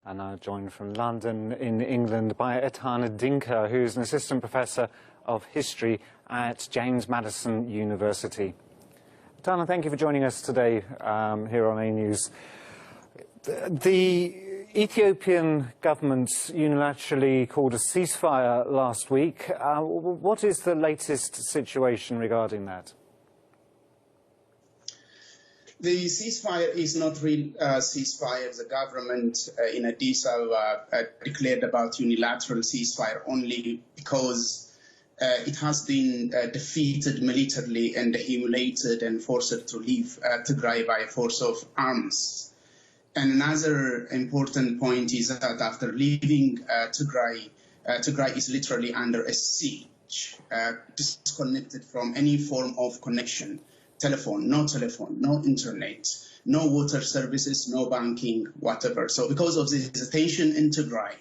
And I'm joined from London in England by Ezana, who's an assistant professor of history at James Madison University. Ezana, thank you for joining us today here on A News. The Ethiopian government unilaterally called a ceasefire last week. What is the latest situation regarding that? The ceasefire is not real ceasefire. The government in Addis Ababa declared about unilateral ceasefire only because it has been defeated militarily and humiliated and forced to leave Tigray by force of arms. And another important point is that after leaving Tigray, Tigray is literally under a siege, disconnected from any form of connection. Telephone, no internet, no water services, no banking, whatever. So because of this, the tension in Tigray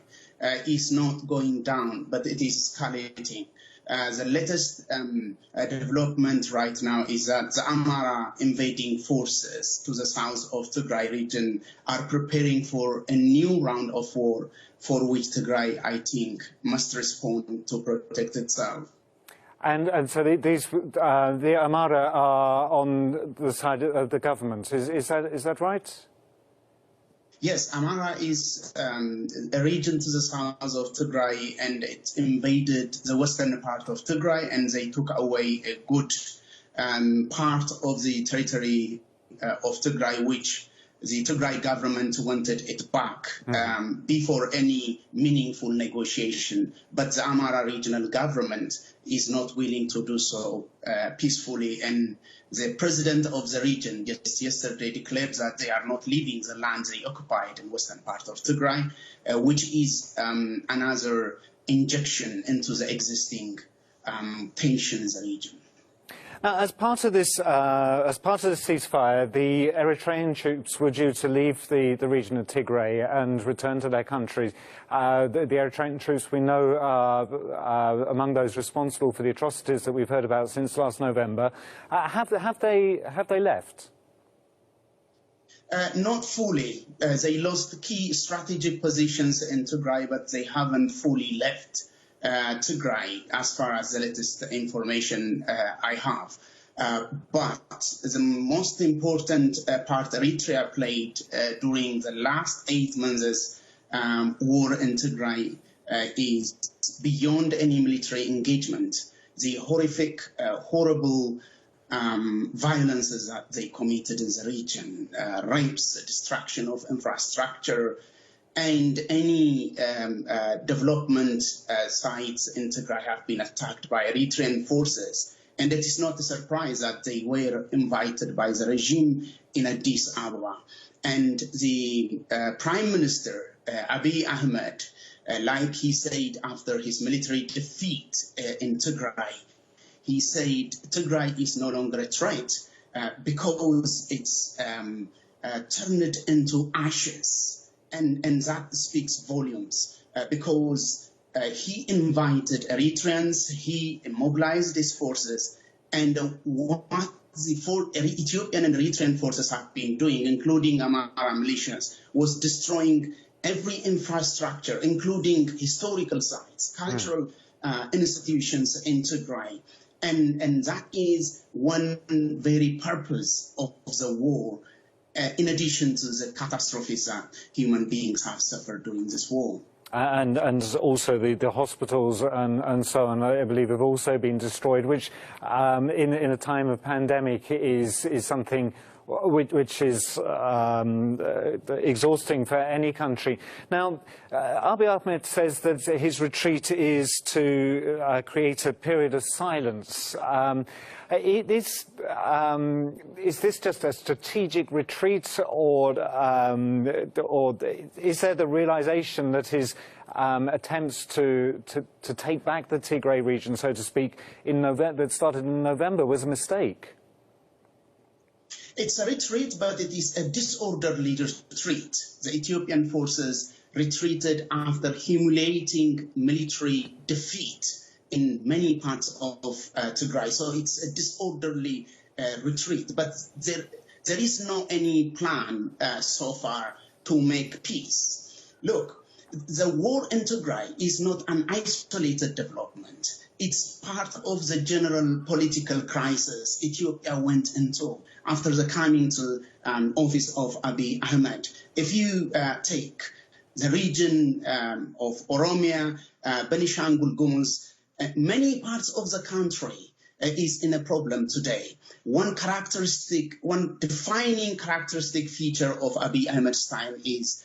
is not going down, but it is escalating. The latest development right now is that the Amhara invading forces to the south of Tigray region are preparing for a new round of war for which Tigray, I think, must respond to protect itself. And so the Amhara are on the side of the government. Is that right? Yes, Amhara is a region to the south of Tigray, and it invaded the western part of Tigray, and they took away a good part of the territory of Tigray, which the Tigray government wanted it back before any meaningful negotiation. But the Amhara regional government is not willing to do so peacefully. And the president of the region just yesterday declared that they are not leaving the land they occupied in western part of Tigray, which is another injection into the existing tension in the region. Now, as part of this ceasefire, the Eritrean troops were due to leave the region of Tigray and return to their country. The Eritrean troops, we know, are among those responsible for the atrocities that we've heard about since last November. Have they left? Not fully. They lost key strategic positions in Tigray, but they haven't fully left Tigray, as far as the latest information I have. But the most important part Eritrea played during the last 8 months war in Tigray is beyond any military engagement. The horrific, horrible violences that they committed in the region, rapes, destruction of infrastructure, and any development sites in Tigray have been attacked by Eritrean forces. And it is not a surprise that they were invited by the regime in Addis Ababa. And the Prime Minister, Abiy Ahmed, like he said after his military defeat in Tigray, he said Tigray is no longer a threat because it's turned into ashes. And that speaks volumes because he invited Eritreans, he mobilized his forces, and what the Ethiopian and Eritrean forces have been doing, including Amhara militias, was destroying every infrastructure, including historical sites, cultural institutions in Tigray. And that is one very purpose of the war, in addition to the catastrophes that human beings have suffered during this war. And also the hospitals and so on, I believe, have also been destroyed, which in a time of pandemic is something which is exhausting for any country. Now, Abiy Ahmed says that his retreat is to create a period of silence. Is this just a strategic retreat, or is there the realization that his attempts to take back the Tigray region, so to speak, that started in November, was a mistake? It's a retreat, but it is a disorderly retreat. The Ethiopian forces retreated after humiliating military defeat in many parts of Tigray. So it's a disorderly retreat. But there is no any plan so far to make peace. Look, the war in Tigray is not an isolated development. It's part of the general political crisis Ethiopia went into after the coming to office of Abiy Ahmed. If you take the region of Oromia, Benishangul Gumuz, many parts of the country is in a problem today. One defining characteristic feature of Abiy Ahmed's time is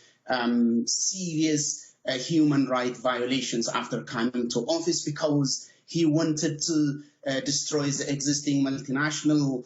serious human rights violations after coming to office, because he wanted to destroy the existing multinational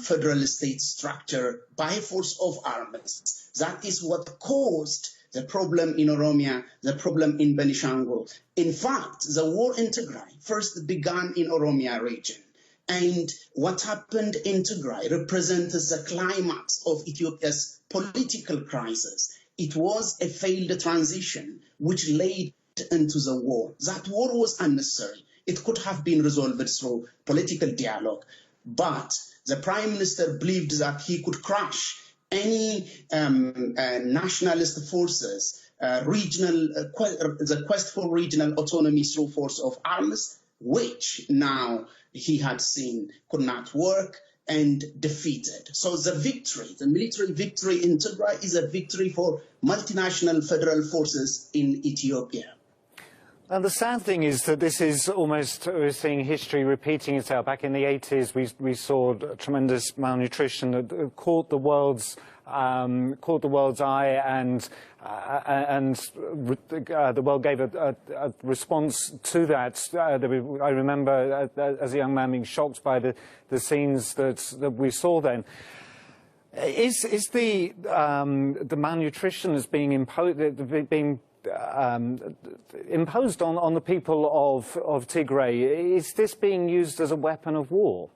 federal state structure by force of arms. That is what caused the problem in Oromia, the problem in Benishangul. In fact, the war in Tigray first began in Oromia region. And what happened in Tigray represents the climax of Ethiopia's political crisis. It was a failed transition which led into the war. That war was unnecessary. It could have been resolved through political dialogue. But the prime minister believed that he could crush any nationalist forces, the quest for regional autonomy through force of arms, which now he had seen could not work, and defeated. So the victory, the military victory in Tigray, is a victory for multinational federal forces in Ethiopia. And the sad thing is that this is almost, we're seeing history repeating itself. Back in the 80s, we saw tremendous malnutrition that caught the world's eye, and the world gave a response to that. I remember as a young man being shocked by the scenes that we saw then. Is the malnutrition as being imposed on the people of Tigray? Is this being used as a weapon of war?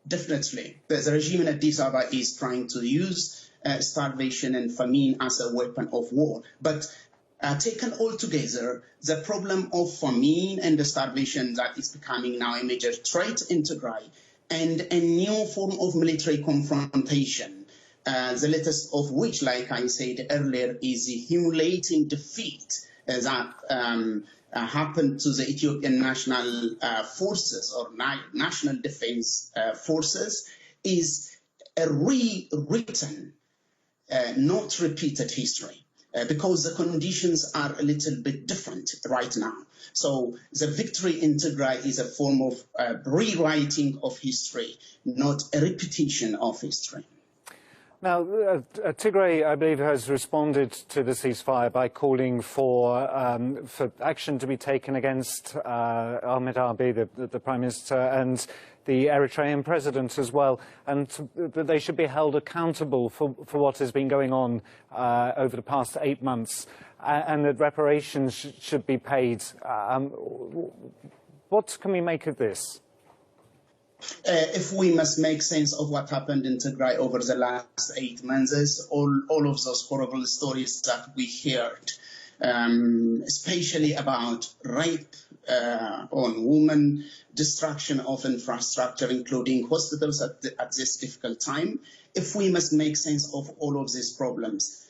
Definitely. The regime in Addis Ababa is trying to use starvation and famine as a weapon of war. But taken all together, the problem of famine and the starvation that is becoming now a major threat in Tigray, and a new form of military confrontation, the latest of which, like I said earlier, is the humiliating defeat that happened to the Ethiopian national forces or national defense forces, is a rewritten, not repeated history, because the conditions are a little bit different right now. So the victory in Tigray is a form of rewriting of history, not a repetition of history. Now, Tigray, I believe, has responded to the ceasefire by calling for action to be taken against Ahmed Abiy, the Prime Minister, and the Eritrean President as well, and that they should be held accountable for what has been going on over the past 8 months, and that reparations should be paid. What can we make of this? If we must make sense of what happened in Tigray over the last 8 months, all of those horrible stories that we heard, especially about rape on women, destruction of infrastructure, including hospitals at this difficult time, if we must make sense of all of these problems,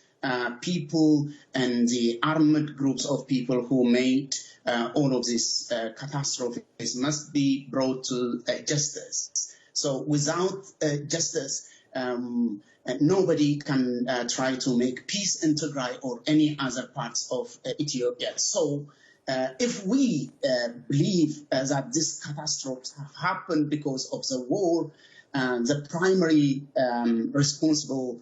people and the armed groups of people who made all of these catastrophes must be brought to justice. So without justice, nobody can try to make peace in Tigray or any other parts of Ethiopia. So if we believe that these catastrophes have happened because of the war, the primary responsible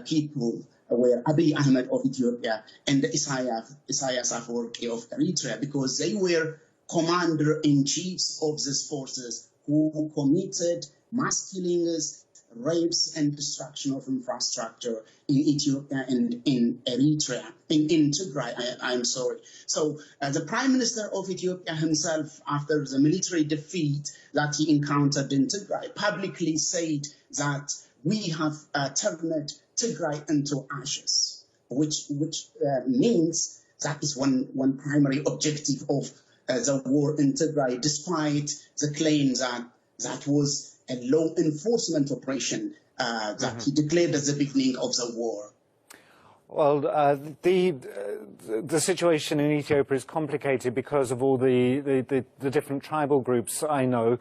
people were Abiy Ahmed of Ethiopia and Isaias Afwerki of Eritrea, because they were commander-in-chiefs of these forces who committed mass killings, rapes, and destruction of infrastructure in Ethiopia and in Eritrea, in Tigray, I'm sorry. So the Prime Minister of Ethiopia himself, after the military defeat that he encountered in Tigray, publicly said that we have turned Tigray into ashes, which means that is one primary objective of the war in Tigray, despite the claim that was a law enforcement operation that he declared at the beginning of the war. Well, the situation in Ethiopia is complicated because of all the different tribal groups I know.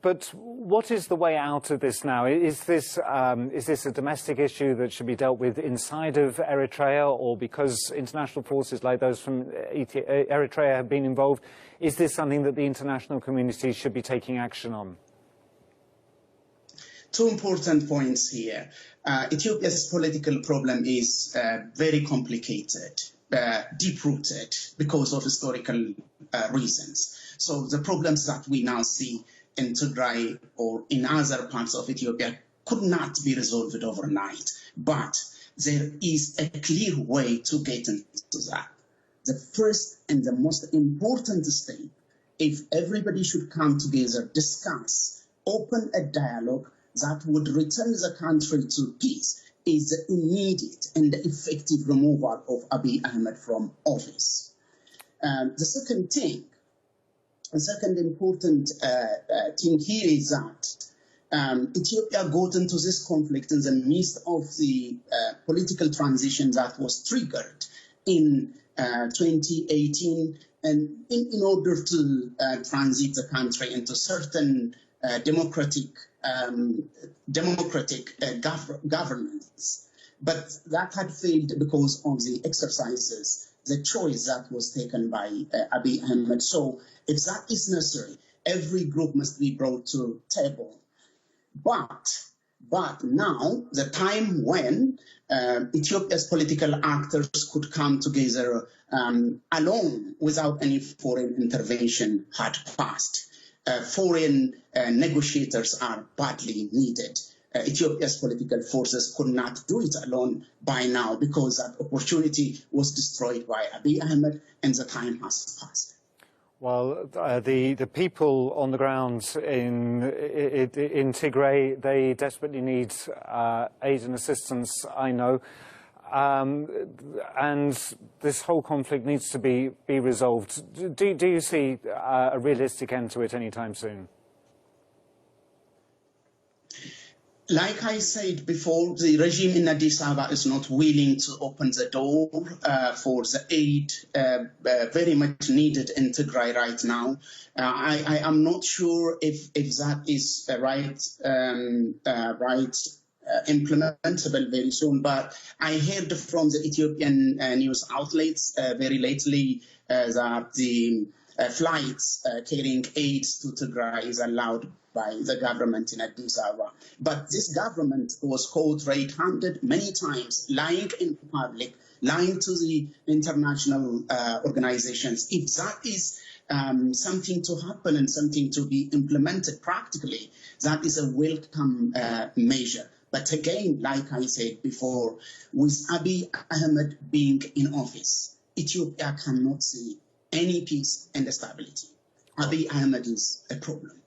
But what is the way out of this now? Is this a domestic issue that should be dealt with inside of Eritrea, or because international forces like those from Eritrea have been involved, is this something that the international community should be taking action on? Two important points here. Ethiopia's political problem is very complicated, deep-rooted because of historical reasons. So the problems that we now see in Tigray or in other parts of Ethiopia could not be resolved overnight. But there is a clear way to get into that. The first and the most important step, if everybody should come together, discuss, open a dialogue that would return the country to peace, is the immediate and effective removal of Abiy Ahmed from office. The second important thing here is that Ethiopia got into this conflict in the midst of the political transition that was triggered in 2018, and in order to transit the country into certain democratic governance. But that had failed because of the exercises, the choice that was taken by Abiy Ahmed. So if that is necessary, every group must be brought to table. But now, the time when Ethiopia's political actors could come together alone without any foreign intervention had passed. Foreign negotiators are badly needed. Ethiopia's political forces could not do it alone by now because that opportunity was destroyed by Abiy Ahmed and the time has passed. Well, the people on the ground in Tigray, they desperately need aid and assistance, I know. And this whole conflict needs to be resolved. Do you see a realistic end to it anytime soon? Like I said before, the regime in Addis Ababa is not willing to open the door for the aid very much needed in Tigray right now. I am not sure if that is implementable very soon, but I heard from the Ethiopian news outlets very lately that the flights carrying aid to Tigray is allowed by the government in Addis Ababa. But this government was caught red-handed many times, lying in public, lying to the international organizations. If that is something to happen and something to be implemented practically, that is a welcome measure. But again, like I said before, with Abiy Ahmed being in office, Ethiopia cannot see any peace and stability. Abiy Ahmed is a problem.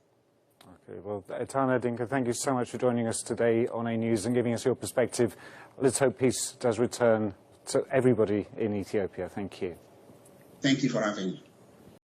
Okay, well, Ezana Dinka, thank you so much for joining us today on A News and giving us your perspective. Let's hope peace does return to everybody in Ethiopia. Thank you. Thank you for having me.